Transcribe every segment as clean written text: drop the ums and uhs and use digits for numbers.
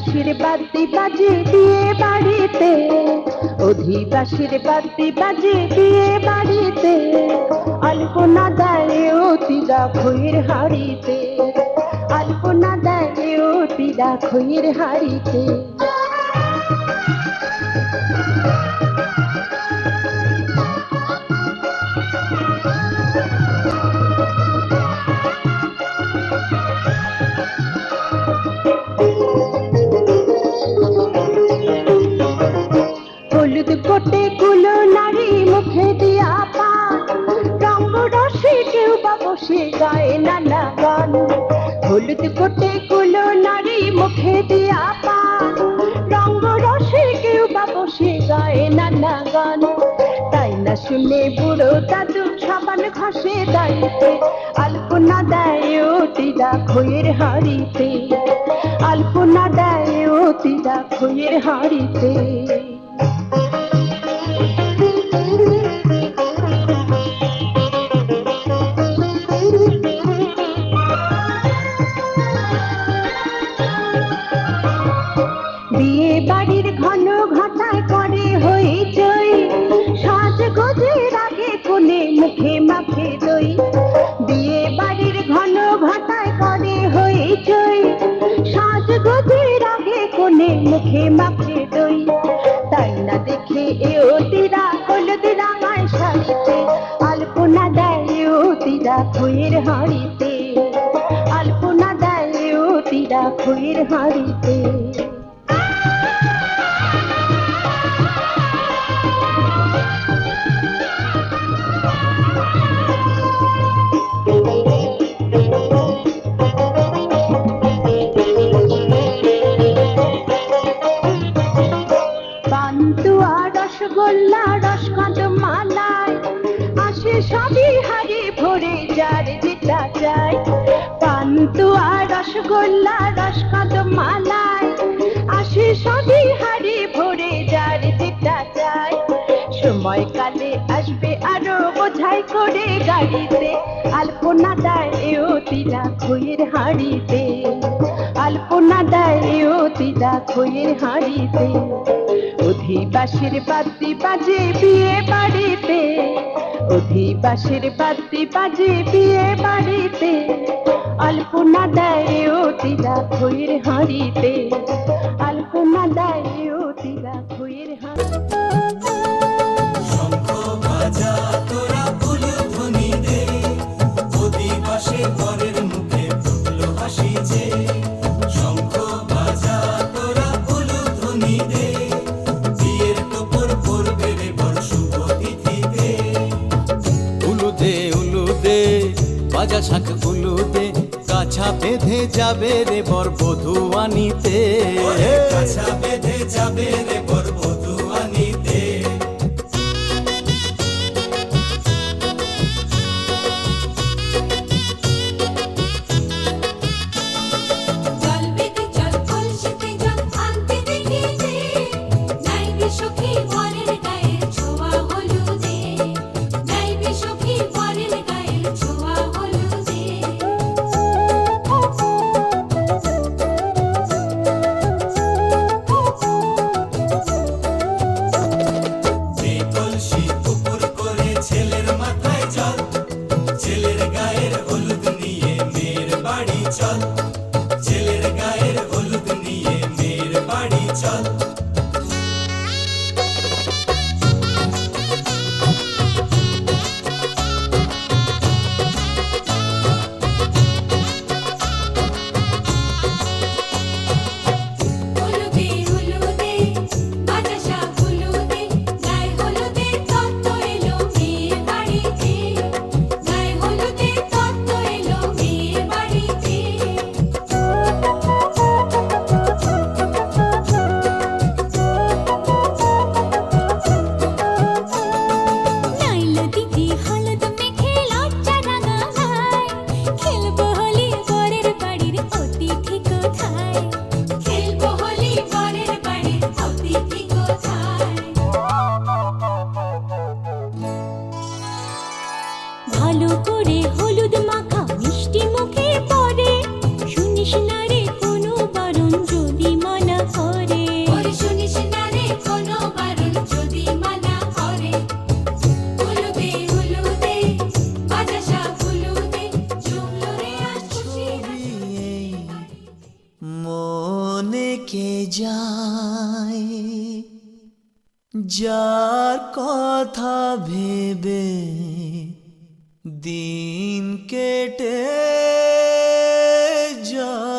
অধিবাসীর বাদ্যি বাজে বিয়ে বাড়িতে, অধিবাসীর বাদ্যি বাজে বিয়ে বাড়িতে, আলপনা দেয় অতিরা খইয়ের হাড়িতে, আলপনা দেয় অতিরা খইয়ের হাড়িতে। হলুদ কোটে কুলো নারী মুখে দিয়া পান, রঙ্গ রসে কেউ বা বসে গায়ে নানা গান। হলুদ কোটে কুলো নারী মুখে দিয়া পান, রঙ্গ রসে কেউ বা বসে গায়ে নানা গান। তাই না শুনে বুড়ো দাদু সাবান ঘষে দাঁড়িতে, আলপনা দেয় অতিরা খইয়ের হাড়িতে, আলপনা দেয় অতিরা খইয়ের হাড়িতে। বিয়ে বাড়ির ঘন ঘটায় করে হইচই, সাজগোজের আগে কোণে মুখে মাখে দই। বিয়ে বাড়ির ঘন ঘটায় করে হইচই, সাজগোজের আগে কোণে মুখে মাখে দই। তাই না দেখে এ অতিরা হলুদ রাঙায় সাজতে, আলপনা দেয় অতিরা খইয়ের হাড়িতে, আলপনা দেয় অতিরা খইয়ের হাড়িতে। পান্তুয়া রসগোল্লা রসকাঁদ মালাই, আসে সবই হাড়ি ভরে যার যেটা চাই। পান্তুয়া রসগোল্লা রসকাঁদ মালাই, আসে সবই হাড়ি ভরে যার যেটা চাই। সময়কালে আসবে আরো বোঝাই করে গাড়িতে, আলপনা দেয় অতিরা খইয়ের হাড়িতে, আলপনা দেয় অতিরা খইয়ের হাড়িতে। অধিবাসীর বাদ্যি বাজে বিয়ে বাড়িতে, অধিবাসীর বাদ্যি বাজে বিয়ে বাড়িতে, আলপনা দেয় অতিরা খইয়ের হাড়িতে, আলপনা দেয় অতিরা খইয়ের হাড়িতে। শঙ্খ বাজা তোরা উলুধ্বনি দে, অধিবাসে বরের মুখে ফুটলো হাসি যে। শঙ্খ বাজা তোরা উলুধ্বনি দে, বিয়ের টোপর পড়বে রে বর শুভ তিথিতে। উলুদে বাজা শাঁখ উলুদে, কাছা বেঁধে যাবে রে বর বধূ আনিতে, কাছা বেঁধে যাবে রে বর বধূ আনিতে। জল বেঁধে চল কলসিতে জল আনতে দেখি যে, নাইবে সখী বরের গায়ের ছোঁয়া হলুদে, নাইবে সখী বরের গায়ের ছোঁয়া হলুদে। যার কথা ভেবে দিন কেটে যায়।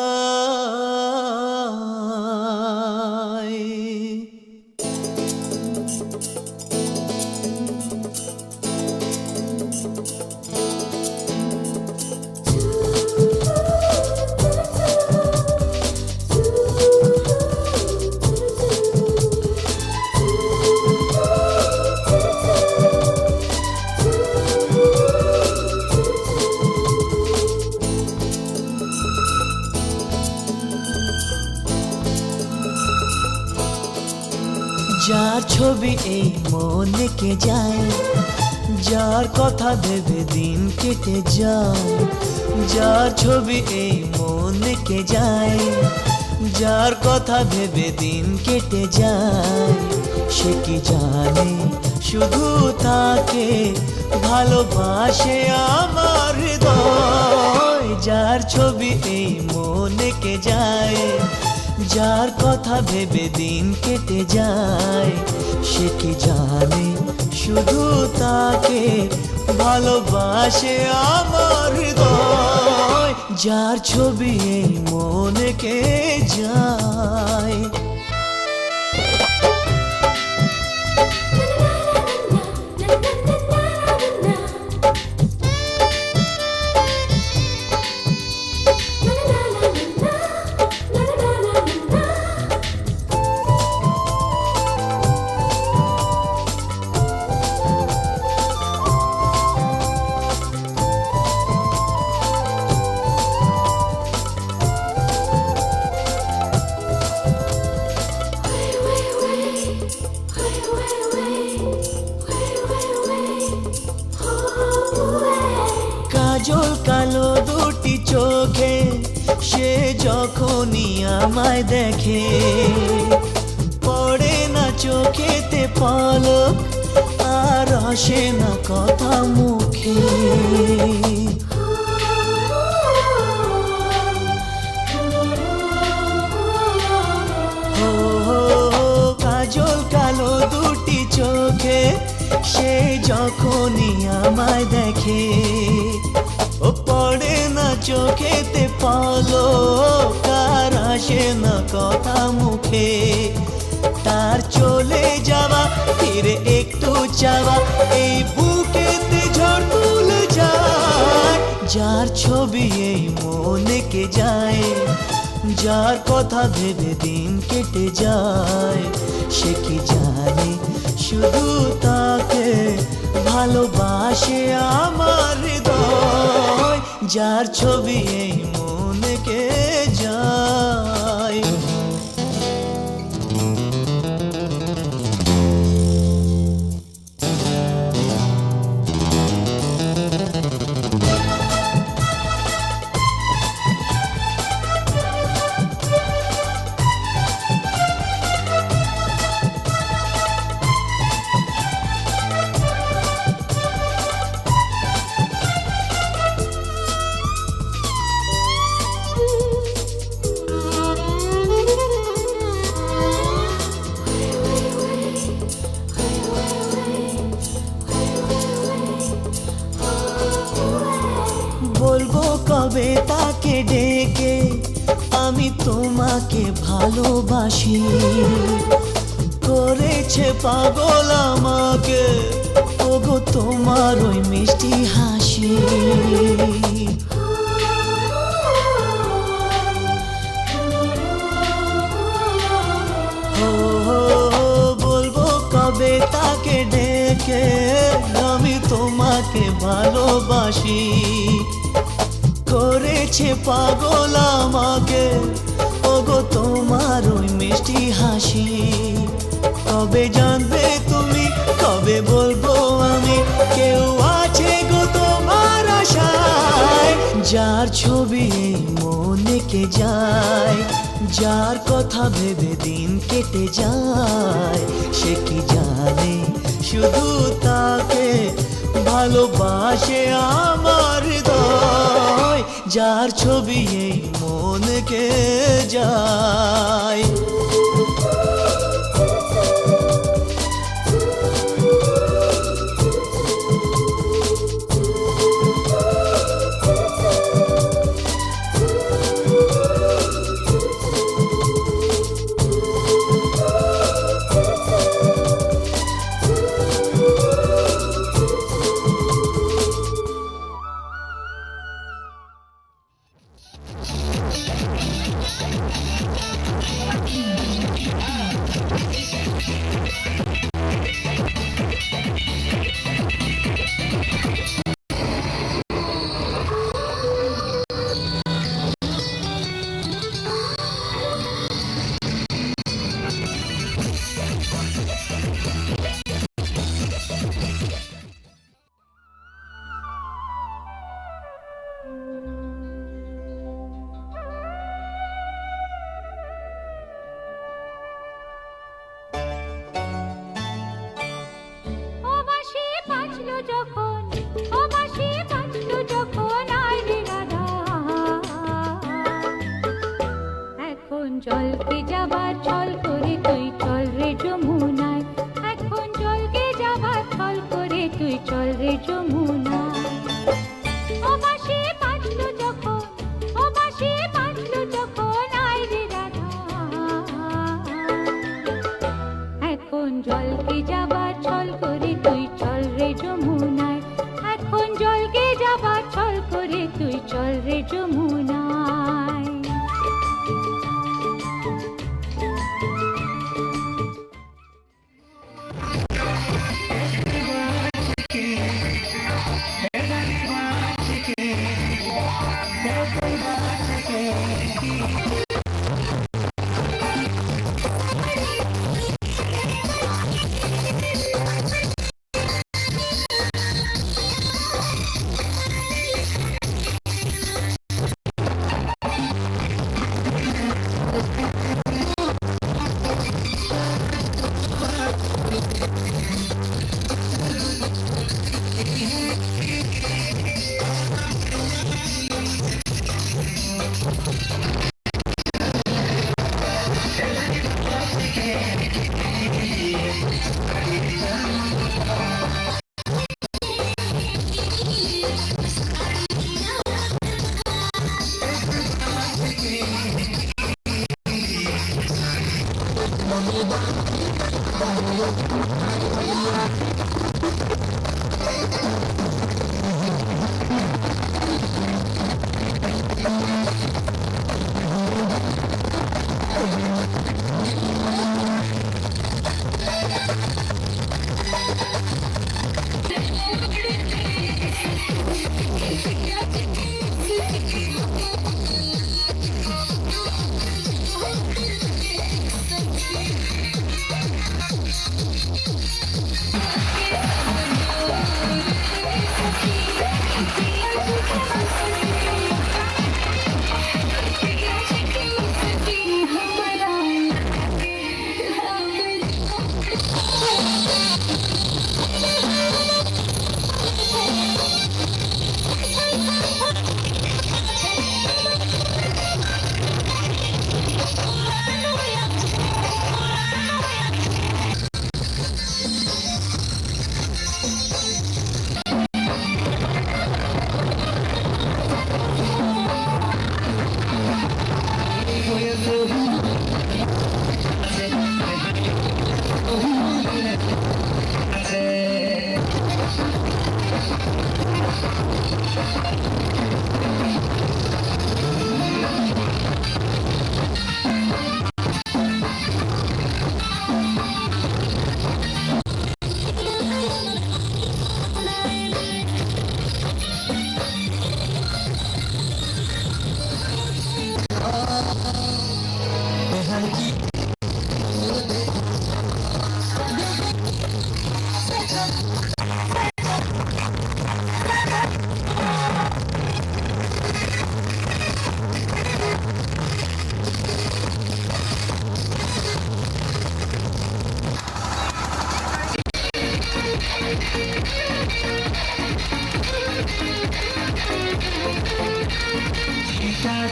যার ছবি এই মনে কে যায়, যার কথা ভেবে দিন কেটে যায়। যার ছবি এই মনে কে যায়, যার কথা ভেবে দিন কেটে যায়। সে কি জানে শুধু তাকে ভালোবাসে আমার হৃদয়। যার ছবি এই মনে কে যায়, যার কথা ভেবে দিন কেটে যায়। সে কি জানে শুধু তাকে ভালোবাসে আমার হৃদয়। যার ছবি এই মনে কে যায়। কাজল কালো দুটি চোখে সে যখনই আমায় দেখে, পড়ে না চোখেতে পলক আর আসে না কথা মুখে। কাজল কালো দুটি চোখে সে যখনই আমায় দেখে, ও পড়ে না চোখেতে পলক আর আসে না কথা মুখে। তার চলে যাওয়া ফিরে একটু চাওয়া এই বুকেতে ঝড় তুলে যায়। যার ছবি এই মনে কে যায়, যার কথা ভেবে দিন কেটে যায়। সে কি জানে শুধু তাকে ভালোবাসে আমার হৃদয়। যার ছবি এই মনে কে যায়। বলবো কবে তাকে ডেকে আমি তোমাকে ভালোবাসি। করেছে পাগল আমাকে ওগো তোমার ওই মিষ্টি হাসি। বলবো কবে তাকে ডেকে আমি তোমাকে ভালোবাসি। করেছে পাগল আমাকে ওগো তোমার ওই মিষ্টি হাসি। কবে জানবে তুমি, কবে বলবো আমি, কেউ আছে গো তোমার আশায়। যার ছবি এই মনে কে যায়, যার কথা ভেবে দিন কেটে যায়। সে কি জানে শুধু তাকে ভালোবাসে আমার হৃদয়। যার ছবি এই মনে কে যায়। ও বাঁশি বাজলো যখন, ও বাঁশি বাজলো যখন, আয় রে রাধা। এখন জলকে যাবার ছল করে তুই চল রে যমুনায়, এখন জলকে যাবার ছল করে তুই চল রে যমুনায়। ও বাঁশি বাজলো যখন, ও বাঁশি বাজলো যখন, আয় রে রাধা। এখন জলকে যাবার ছল করে তুই চল রে যমুনায়, এখন জলকে যাবার ছল করে তুই চল রে যমুনায়।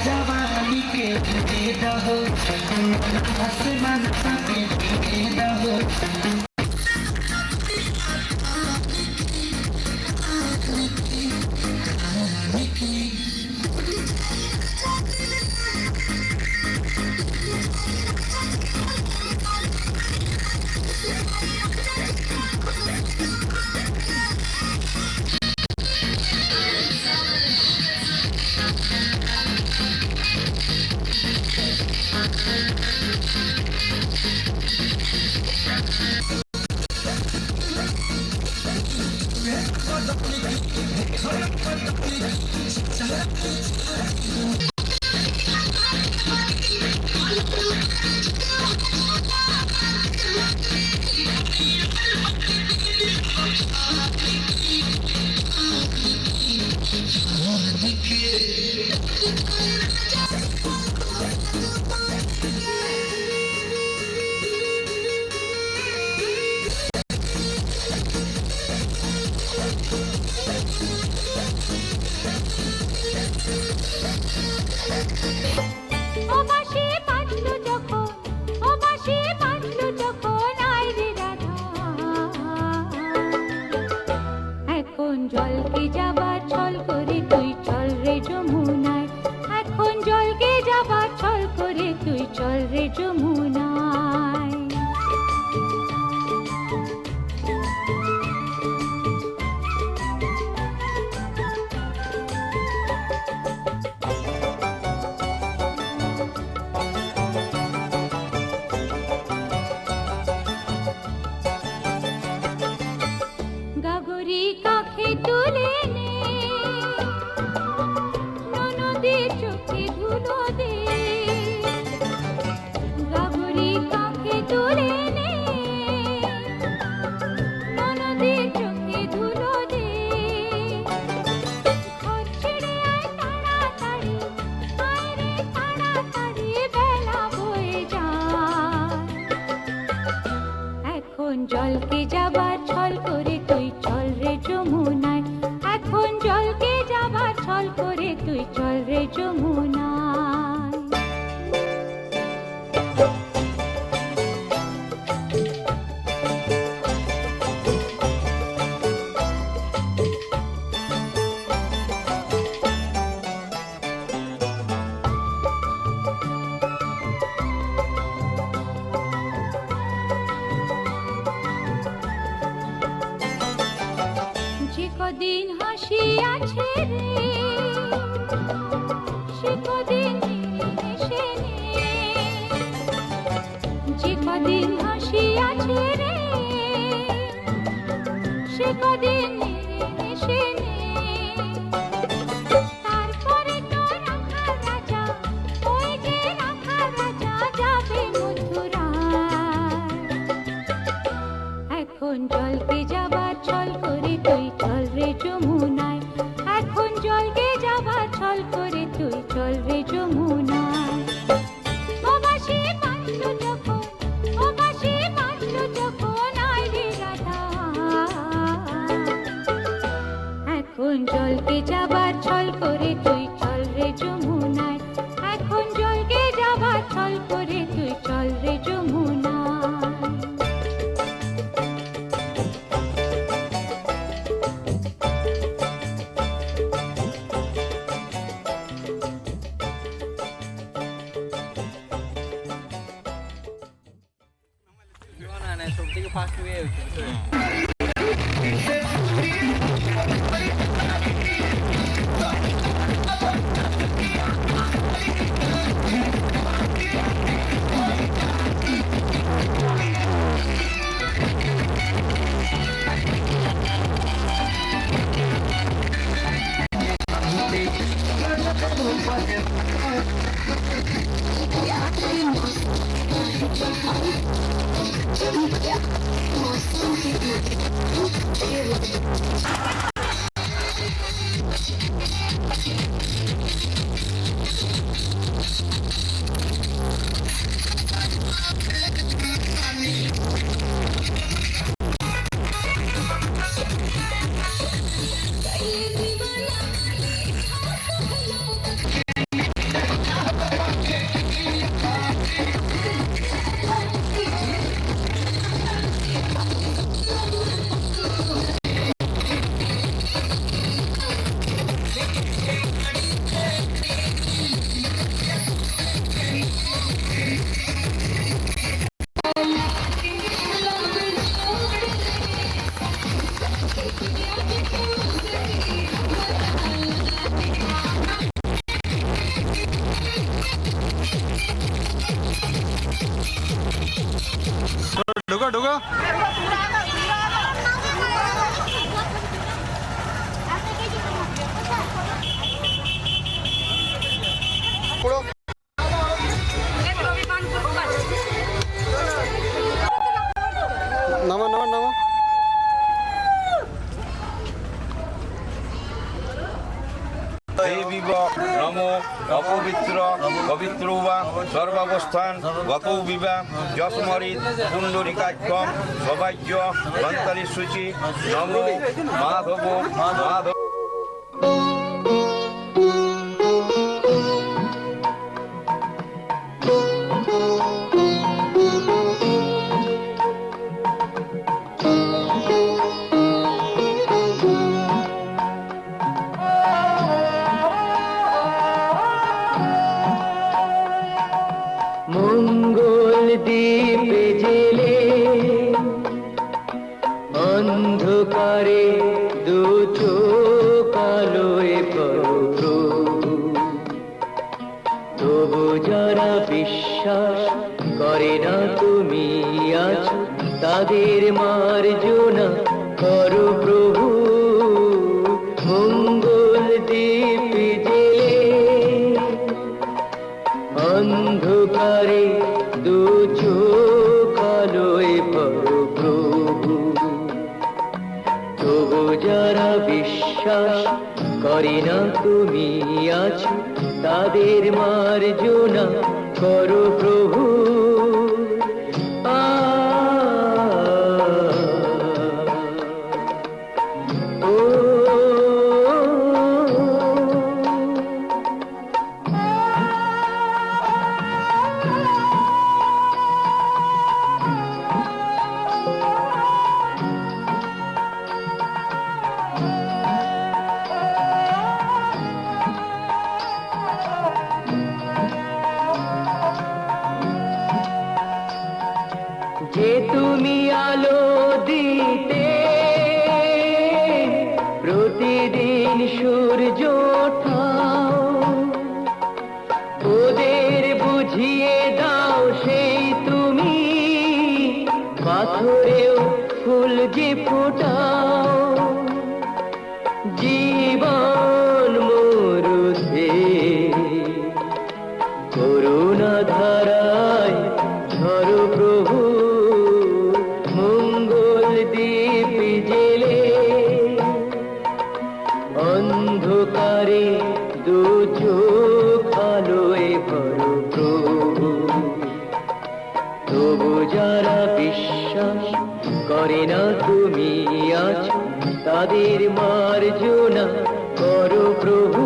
जवानी के दे दहो आसमान पे दे दहो এখন জলকে যাবার ছল করে তুই চল রে যমুনায়, এখন জলকে যাবার ছল করে তুই চল রে যমুনায়। যে কদিন হাসি আছে রে, সে কদিন হেসে নে। যে কদিন হাসি আছে রে, সে কদিন হেসে নে। তারপরে তো রাখার রাজা, ওই যে রাখার রাজা যাবে মথুরায়। এখন জলকে যাবার ছল করে তুই চল রে যমুনায়, এখন জলকে যাবার ছল করে তুই চল রে যমুনায়। ও বাঁশি বাজলো যখন, ও বাঁশি বাজলো যখন আয় রে রাধা। এখন জলকে যাবার ছল করে তুই চল রে যমুনায়, এখন জলকে যাবার ছল করে তুই চল রে যমুনায়। সব থেকে ফার্স্ট ওয়ে হচ্ছে ঢোকা ঢোকা নামা নামা নামা নম অপবিত্র পবিত্র বা সর্বাবস্থান গত বিবাহ যশমরিত পুণ্ডরিকাক্ষম সবাজ্য গন্তালি সূচি নম মাধব মাধব। মঙ্গল দ্বীপে জেলে অন্ধকারে দু চোখ আলোয় প্রভু, তবু যারা বিশ্বাস করে না তুমি আছো তাদের মার্জনা করো প্রভু। মঙ্গল দ্বীপে জেলে অন্ধকারে দু চোখ আলোয় প্রভু, তবু যারা বিশ্বাস করে না তুমি আছো তাদের মার্জনা করো প্রভু। করেও ফুল যে ফোটাও, জীবন মরুতে করুণা ধারায় ধরো প্রভু, মঙ্গল দীপ জেলে অন্ধকারে দু চোখ আলোয় ভরো প্রভু। তবু যারা বিশ্বাস করে না তুমি আছো, তাদের মার্জনা করো প্রভু।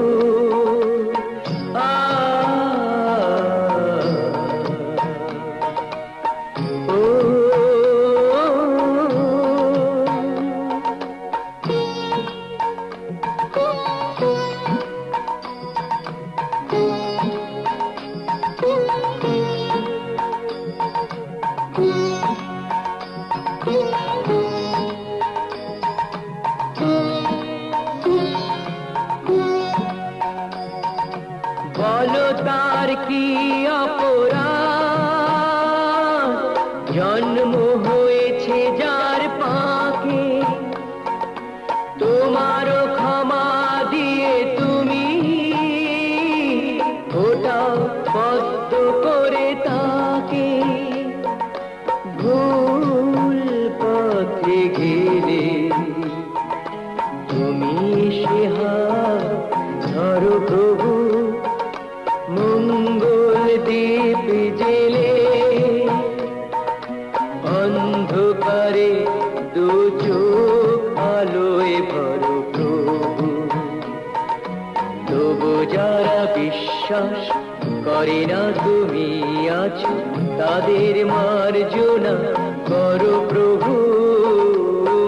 বলো তার কি অপরাধ, জন্ম হয়েছে যার পাকে, তোমারও ক্ষমা দিয়ে তুমি ওটাও বদ্ধ করে তাকে। ভুল পথে গেলে তুমি সে হাত ধরো প্রভু, মঙ্গল দীপ জেলে অন্ধকারে দু চোখ আলোয় ভরো প্রভু। তবু যারা বিশ্বাস করে না তুমি আছো, তাদের মার্জনা করো প্রভু,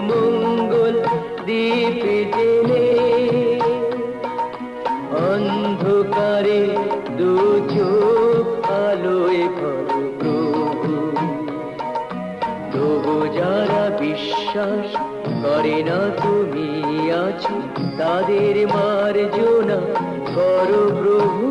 মঙ্গল দীপ জেলে অন্ধকারে দু চোখ আলোয় ভরো প্রভু। তবু যারা বিশ্বাস করে না তুমি আছো, তাদের মার্জনা করো প্রভু।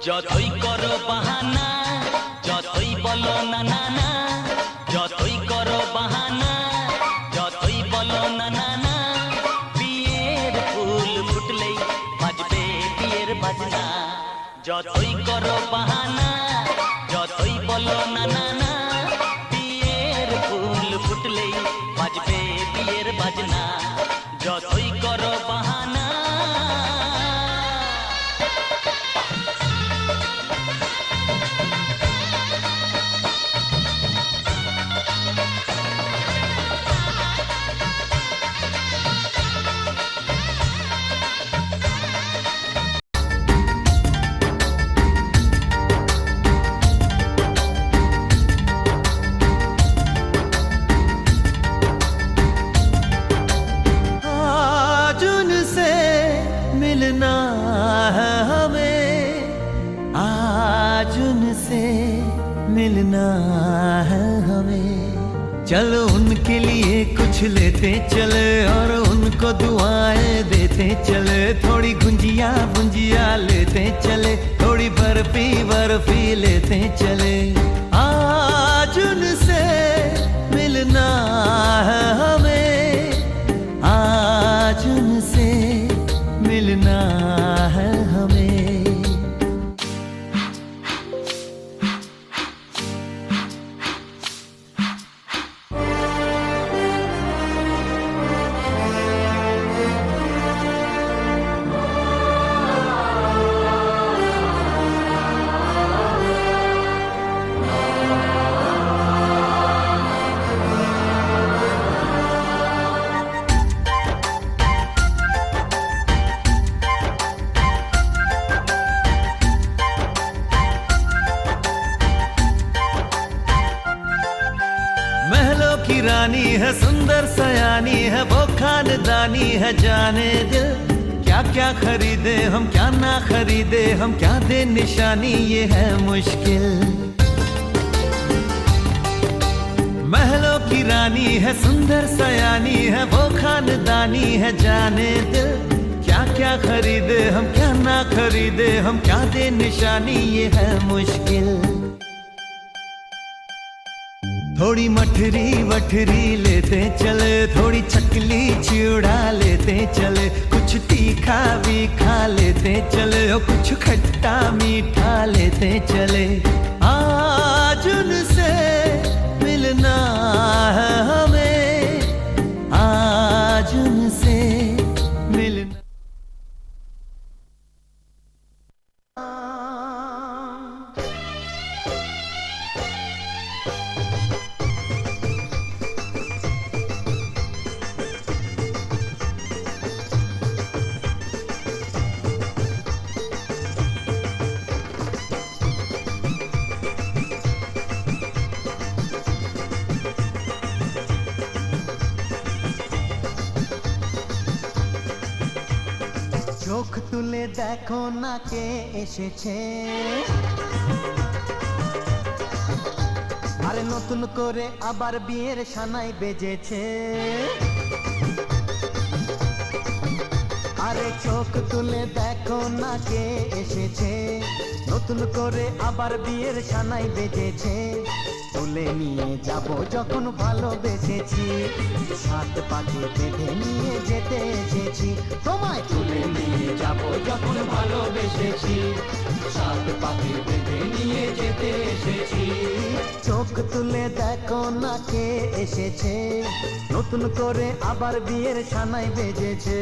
যতই করো বাহানা, যতই বলো না না না, যতই করো বাহানা, যতই বলো না না না, বিয়ের ফুল ফুটলেই বাজবে বিয়ের বাজনা। যতই করো বাহানা, যতই বলো না না না, বিয়ের ফুল ফুটলেই বাজবে বিয়ের বাজনা। যতই করো বাহানা। आज उनसे मिलना है हमें, आज उनसे मिलना है हमें। चलो उनके लिए कुछ लेते चले और उनको दुआएं देते चले। थोड़ी गुंजिया गुंजिया लेते चले, थोड़ी बर्फी बर्फी लेते चले। आज उनसे मिलना है हमें, आज उनसे मिलना है हमें। महलों की रानी है, सुंदर सयानी है, वो खानदानी है जाने दिल। क्या क्या खरीदे हम, क्या ना खरीदे हम, क्या दे निशानी, ये है मुश्किल। महलों की रानी है, सुंदर सयानी है, वो खानदानी है जाने दिल। क्या क्या खरीदे हम, क्या ना खरीदे हम, क्या दे निशानी, ये है मुश्किल। थोड़ी मठरी वठरी लेते चले, थोड़ी चकली चिड़ा लेते चले। कुछ तीखा भी खा लेते चले और कुछ खट्टा मीठा लेते चले। आज उनसे मिलना है हमें, आज उनसे मिलना। চোখ তুলে দেখো না কে এসেছে, আরে নতুন করে আবার বিয়ের সানাই বেজেছে। আরে চোখ তুলে দেখো না কে এসেছে, নতুন করে আবার বিয়ের সানাই বেজেছে। তুলে নিয়ে যাব যখন ভালোবেসেছি, সাত পাকে বেঁধে নিয়ে যেতে এসেছি। তোমায় তুলে নিয়ে যাব যখন ভালোবেসেছি, সাত পাকে বেঁধে নিয়ে যেতে এসেছি। চোখ তুলে দেখো না কে এসেছে, নতুন করে আবার বিয়ের সানাই বেজেছে।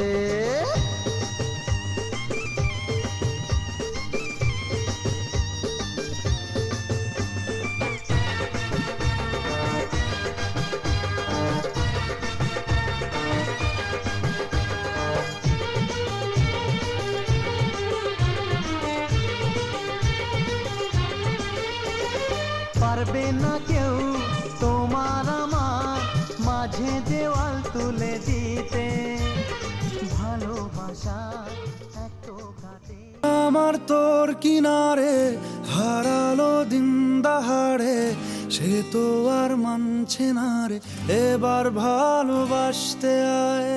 পারবে না কেউ তোমার আমার মাঝে দেওয়াল তুলে দিতে, ভালোবাসা এত কাটে। আমার তোর কিনারে হারালো দিন দাহাড়ে, সে তো আর মানছে না রে, এবার ভালোবাসতে আয়।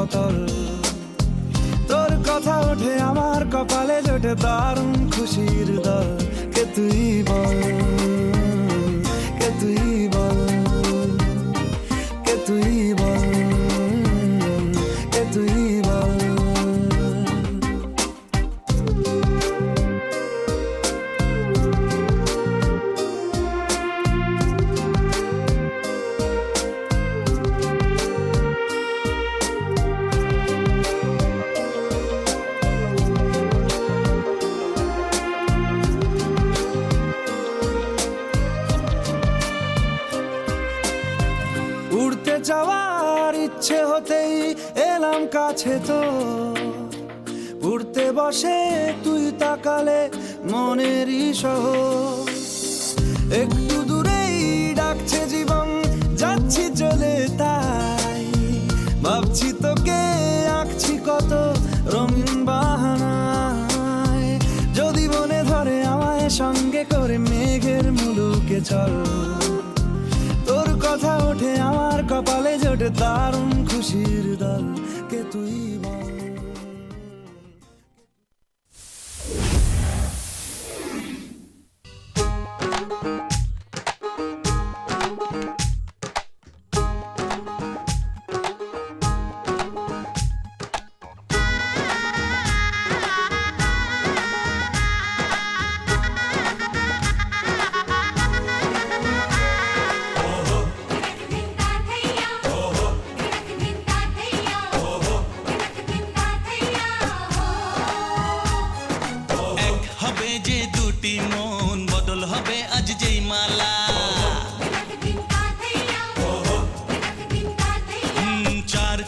সমতল। তোর কথা ওঠে আমার কপালে জোটে দারুণ খুশির দল। কে তুই বল, কে তুই বল, কে তুই বল, কে তুই বল। উড়তে যাওয়ার ইচ্ছে হতেই এলাম কাছে তো, উড়তে বসে তুই তাকালে মনেরই শহর। একটু দূরেই ডাকছে জীবন, যাচ্ছি চলে তাই ভাবছি তোকে আঁকছি কত রঙিন বাহানায়। যদি মনে ধরে আমায় সঙ্গে করে মেঘের মুলুকে চল। তোর কথা ওঠে আমার কপালে জোটে দারুণ খুশির দল। কে তুই বল।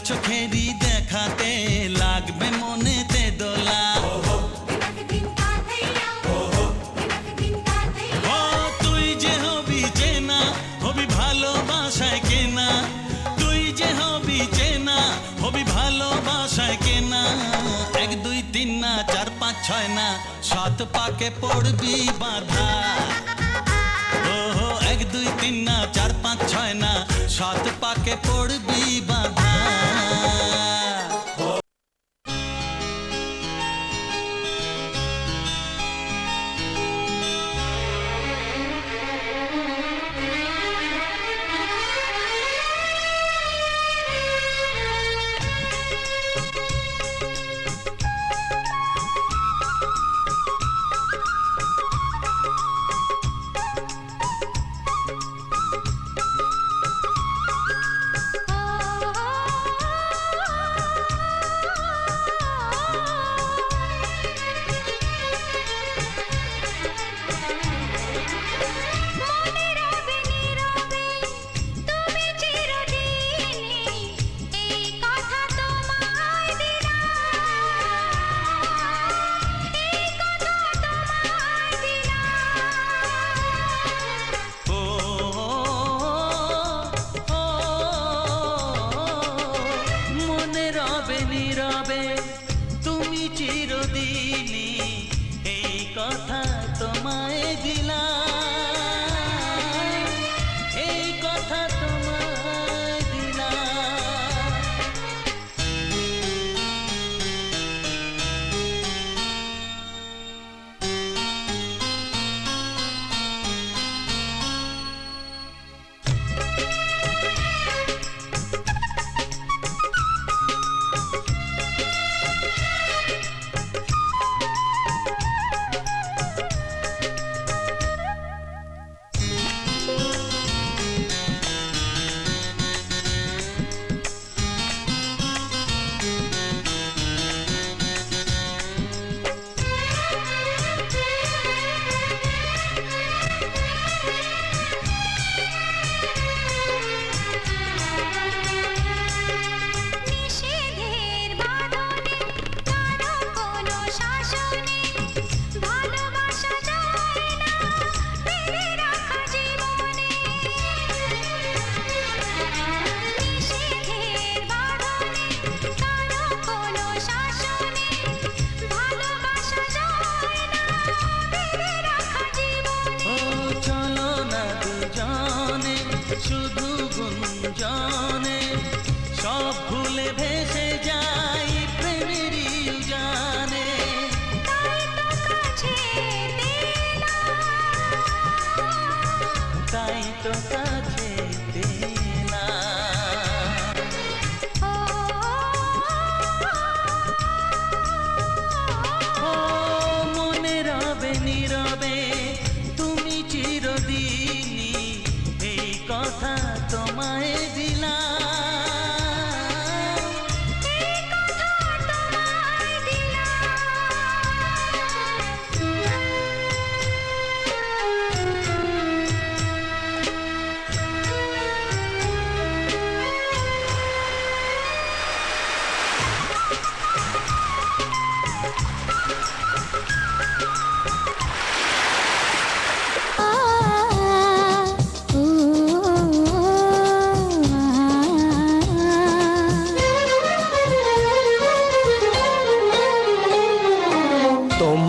চোখেরই দেখাতে লাগবে মনেতে দোলা। ও তুই যে হবি চেনা, হবি ভালোবাসায় কেনা। তুই যে হবি চেনা, হবি ভালোবাসায় কেনা। 1 2 3 না 4 5 6 না 7 পাকে পড়বি বাধা। ও 1 2 3 না 4 5 6 না 7 পাকে পড়বি বাধা।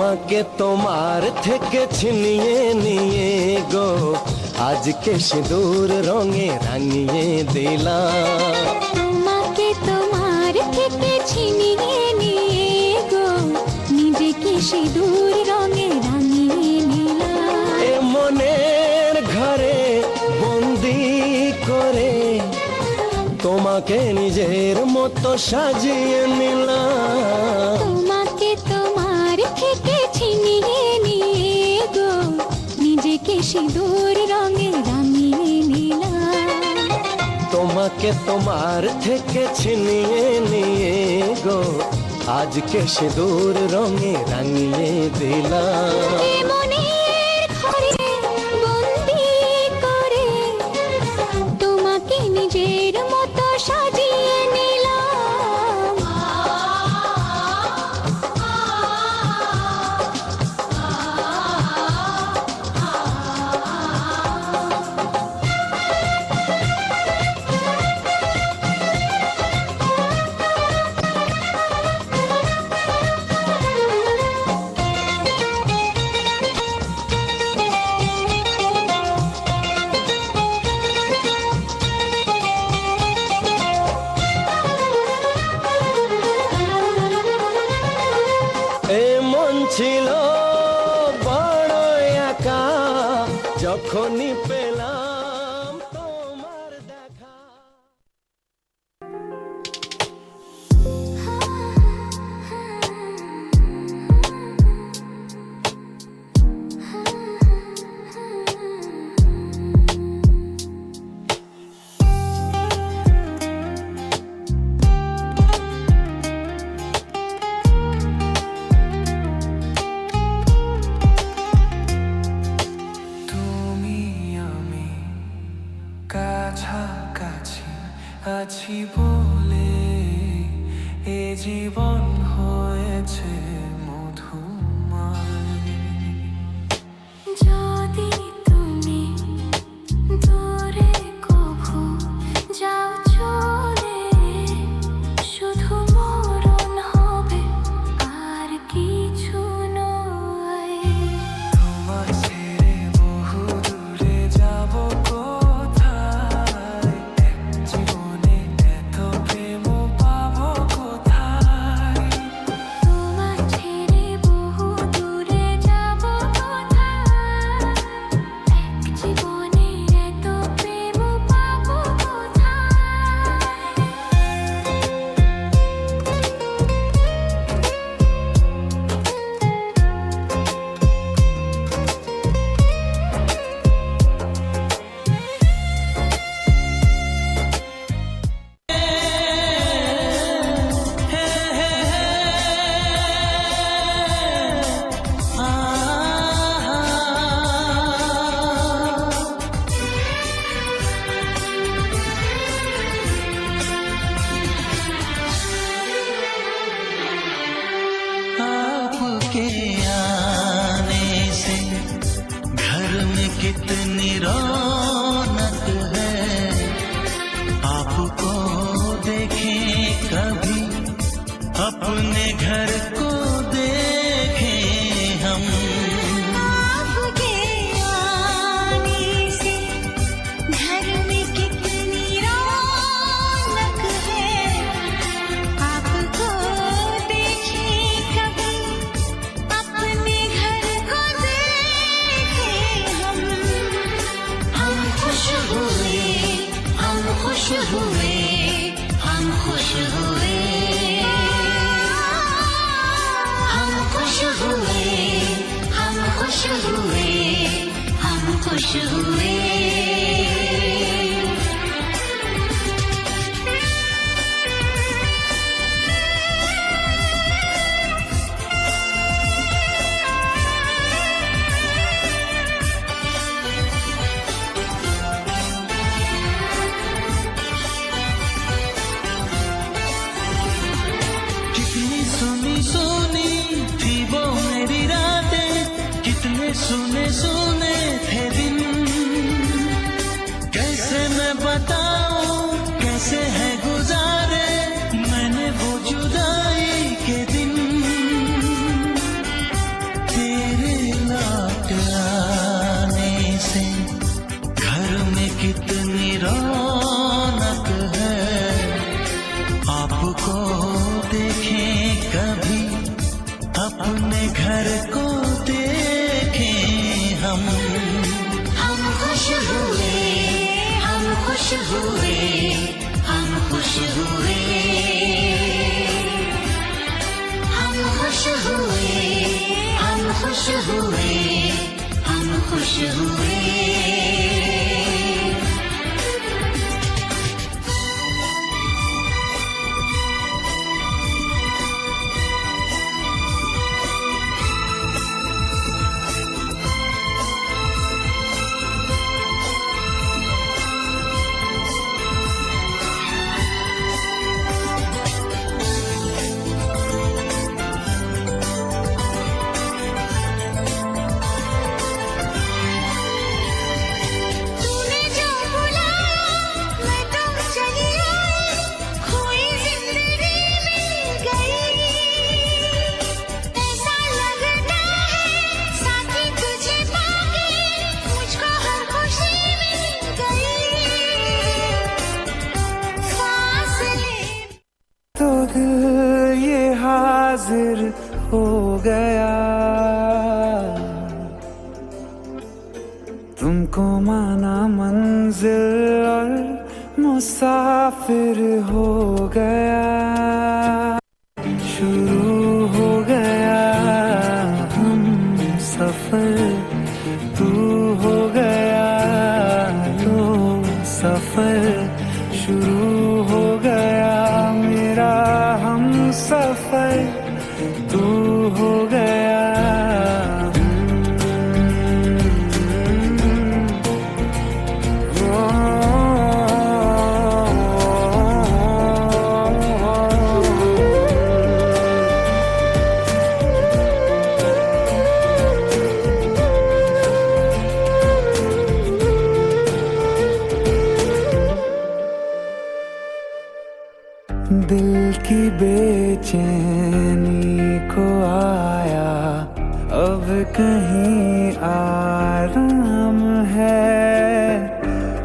তোমাকে তোমার থেকে ছিনিয়ে নিয়ে গো আজকে সিঁদুর রঙে রাঙিয়ে দিলাম। তোমাকে তোমার থেকে ছিনিয়ে নিয়ে গো নিজেকে সিঁদুর রঙে রাঙিয়ে নিলাম। এ মনের ঘরে বন্দি করে তোমাকে নিজের মতো সাজিয়ে নিলাম। তোমাকে তোমার থেকে ছিনিয়ে নিয়ে গো নিজেকে সিঁদুর রঙে রাঙিয়ে নিলাম। তোমাকে তোমার থেকে ছিনিয়ে নিয়ে গো আজকে সিঁদুর রঙে রাঙিয়ে দিলাম। এ মনের ঘরে বন্দি করে তোমাকে নিজের মতো সাজিয়ে নিলাম। এ মন ছিল বড় একা যখনই পেলাম তোমার দেখা। তুমি আমি কাছাকাছি আছি বলে এ জীবন হয়েছে মধুময়। যদি তুমি দূরে কভু যাও চলে শুধু মরণ হবে আর কিছু নয়। তোমার ছেড়ে বহু দূরে যাব কোথায়, জীবনে এত প্রেম পাবো কোথায়। তোমার ছেড়ে বহু দূরে যাব কোথায়, এক জীবনে এত প্রেম পাবো কোথায়। आपके आने से घर में कितनी रौनक है, आपको देखें कभी अपने घर को देखें हम। आपके आने से घर में कितनी रौनक है, आपको देखे कभी अपने घर को देखे हम। हम खुश हुए, हम खुश हुए, हम खुश हुए, हम खुश हुए, हम खुश हुए, हम खुश हुए। कितनी सुनी सुनी थी वो मेरी रातें, कितने सुने सुने थे दिन। कैसे मैं बताऊं कैसे है गुजारे मैंने वो जुदाई के दिन। घर को देखे हम खुश हुए, हम खुश हुए, हम खुश हुए, हम खुश हुए, हम खुश हुए, हम खुश हुए। हाजिर हो गया, तुमको माना मंजिल और मुसाफिर हो गया। शुरू हो गया हम सफर, तू हो गया लो सफर। शुरू हो गया मेरा हम सफर, तू हो गया। दिल की बेचैनी को आया अब कहीं आराम है।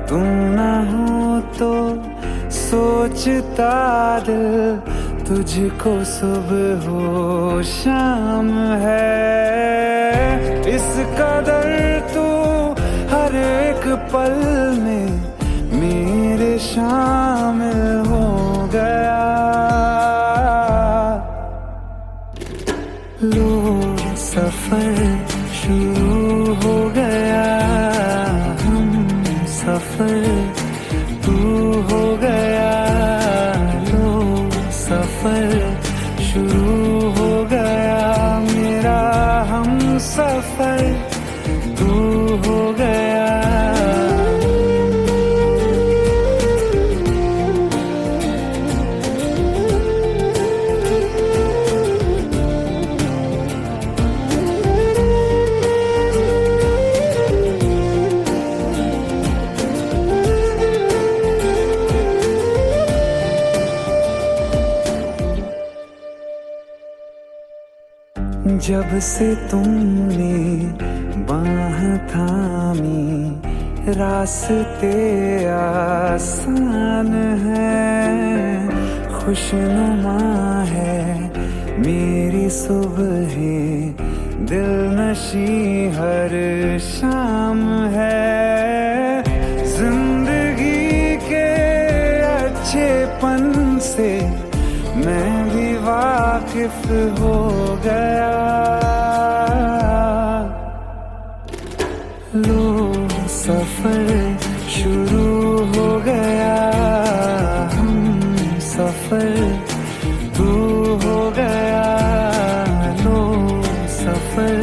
तू ना हो तो सोचता दिल तुझको सुबह हो शाम है। इस कदर तू हर एक पल में मेरे शामिल हो गया। लो सफर शुरू हो गया हम सफर, तू हो गया लो सफर। शुरू हो गया मेरा हम सफर, तू हो गया। जब से तुमने बाह थामी रास्ते आसान है। खुशनुमा है मेरी सुबह, दिल नशी हर शाम है। जिंदगी के अच्छेपन से मैं भी वाकिफ हो गया। लो सफर शुरू हो गया हम सफर, तू हो गया लो सफर।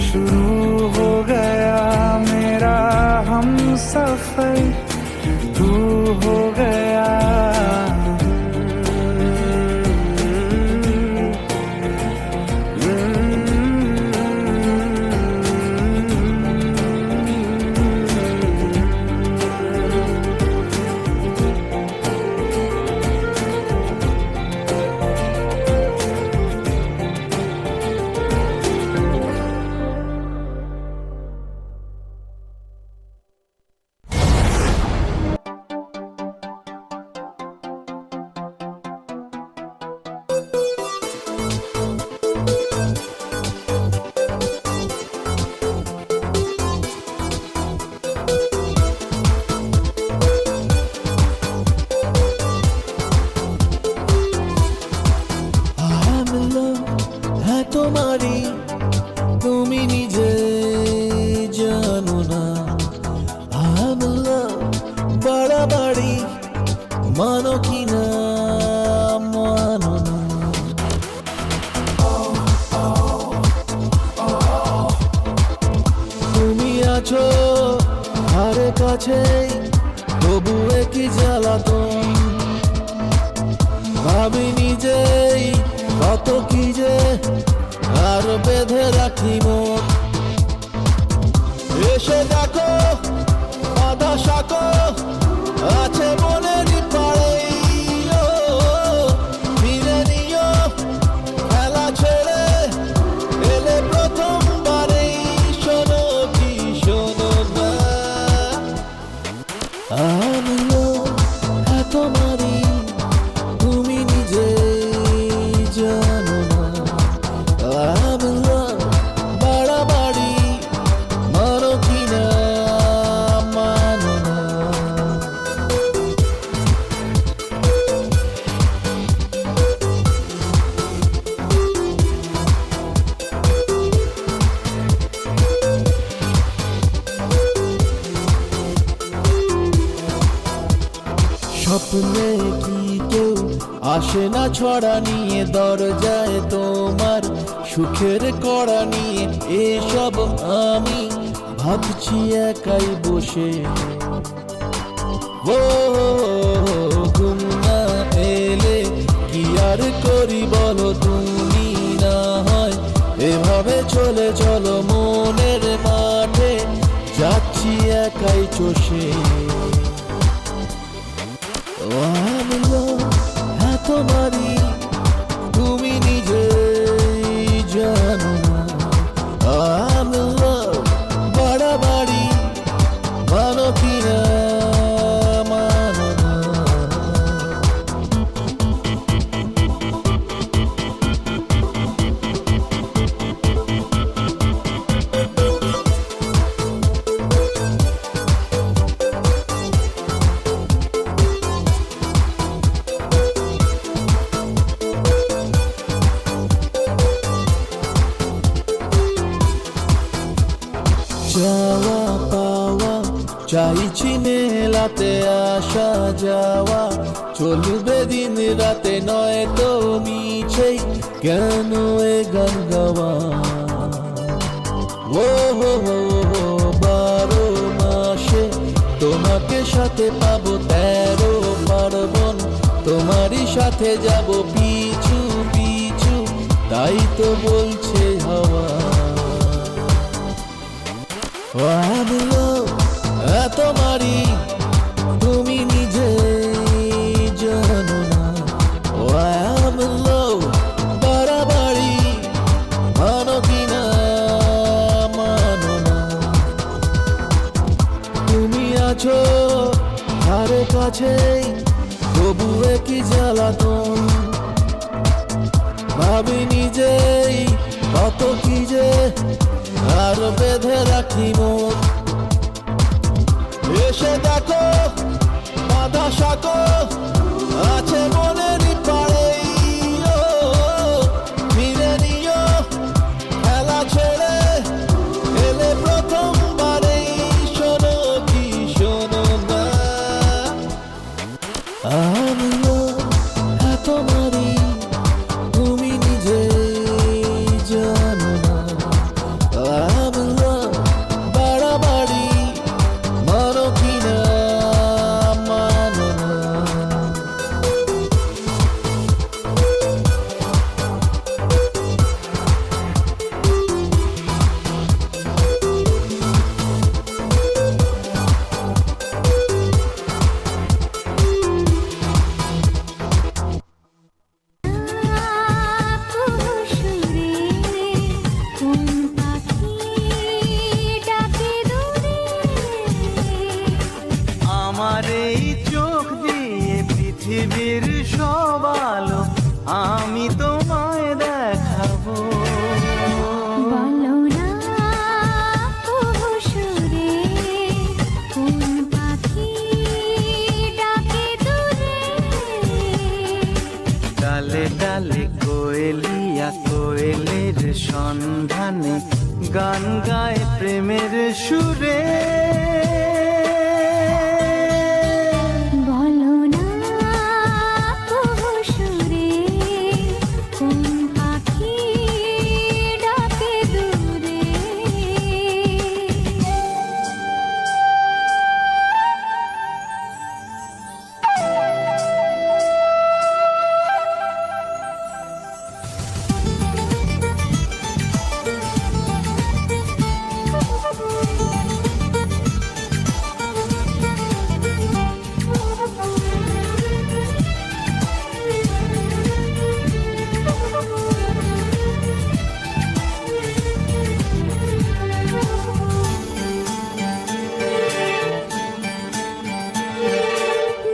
शुरू हो गया मेरा हम सफर, तू हो गया। হ্যাঁ তোমারই, তুমি নিজে জানো না। বাড়াবাড়ি মানো কি না মানো না। তুমি আছো ধারে কাছে, তবু একই জ্বালাতন। ভাবি নিজেই কত কি যে আর বেঁধে রাখি মন। এসে দেখো বাধা শাখো আছে মনেরই পাড়েই। ও ফিরে নিও খেলা ছেড়ে এলে প্রথমবারেই। শোনো কি শোনো না, আমিও তোমারই, তুমি নিজে জানো না। বাড়াবাড়ি মানো কি না মানো না। স্বপ্নে কি কেউ আসে না ছড়া নিয়ে দরজায় তোমার সুখের কড়া নিয়ে? এসব আমি ভাবছি একাই বসে। ও ঘুম না এলে কি আর করি বলো, তুমি না হয় এভাবে চলে চলো মনের মাঠে, যাচ্ছি একাই চষে। হ্যাঁ তোমারই, তুমি নিজে জানো না। বাড়াবাড়ি মানো কি না মানো না। যাওয়া পাওয়া চাইছি মেলাতে, আসা যাওয়া চলবে দিন রাতে, নয় তো মিছেই কেন এ গান গাওয়া। ও 12 মাসে তোমাকে সাথে পাবো, 13 পার্বণ তোমারই সাথে যাব পিছু পিছু, তাই তো বলছে হাওয়া। তোমারই, তুমি নিজে জানো না। বাড়াবাড়ি মানো কি না মানো না। তুমি আছো ধারে কাছে, তবু একই জ্বালাতন। ভাবি নিজেই কত কি যে আর বেঁধে রাখি মন। এসে দেখো বাধা শাখো আছে মনেরই পাড়েই। ও ফিরে নিও খেলা ছেড়ে এলে প্রথমবারেই। শোনো কি শোনো না, আমিও তোমারই, তুমি নিজে জানো না। বাড়াবাড়ি মানো কি না মানো না। আমার এই চোখ দিয়ে পৃথিবীর সব আলো আমি তোমায় দেখাবো। বলো না কবু সুরে, কোন পাখি ডাকে দূরে? ডালে ডালে কোয়েলিয়া টিয়া কোয়েলের সন্ধানে গান গায় প্রেমের সুরে। বলো না সুরে কোন পাখি ডাকে দূরে।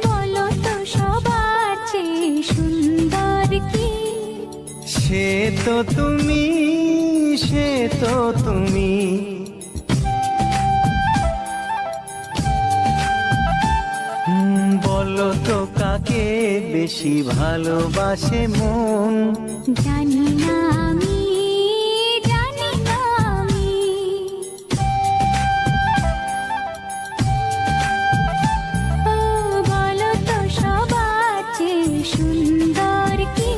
বলো তো সবার চেয়ে সুন্দর কি? সে তো তুমি, সে তো তুমি। বলো তো কাকে বেশি ভালোবাসে মন? জানি না আমি, জানি না আমি। ও বলো তো সবার চেয়ে সুন্দর কি?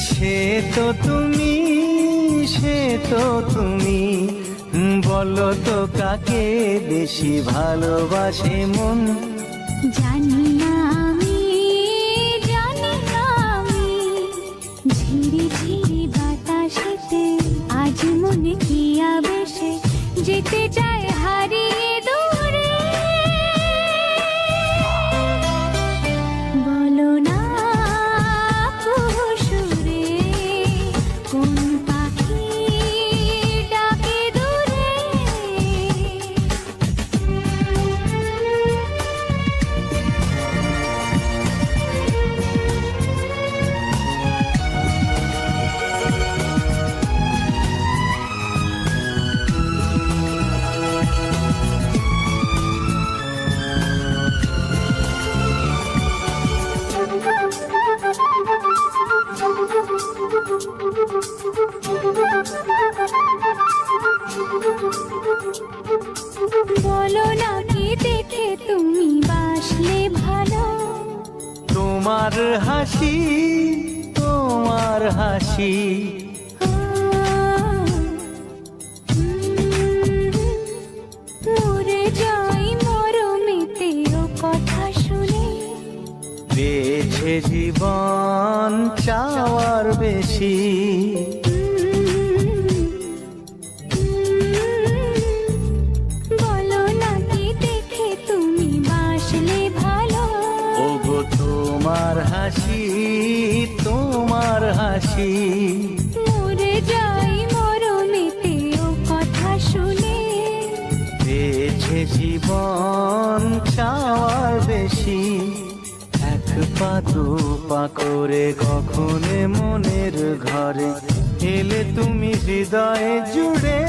সে তো তুমি, সে তো তুমি। বলো তো কাকে বেশি ভালোবাসে মন? জানি না আমি, জানি না আমি। ঝিরি ঝিরি বাতাসেতে আজ মনে কি আবেশে যেতে চায় হারিয়ে দূরে। বলো না সুরে কোন পাখি ডাকে দূরে। বলো না কি দেখে তুমি বাসলে ভালো? তোমার হাসি, তোমার হাসি। মরে যাই মরমেতে ও কথা শুনে। পেয়েছে জীবন চাওয়ার বেশি। বলো না কি দেখে তুমি বাসলে ভালো? ওগো তোমার হাসি, তোমার হাসি। মরে যাই মরমেতে ও কথা শুনে। পেয়েছে জীবন চাওয়ার বেশি। এক পা দু পা করে কখনো মনের ঘরে এলে তুমি হৃদয়ে জুড়ে।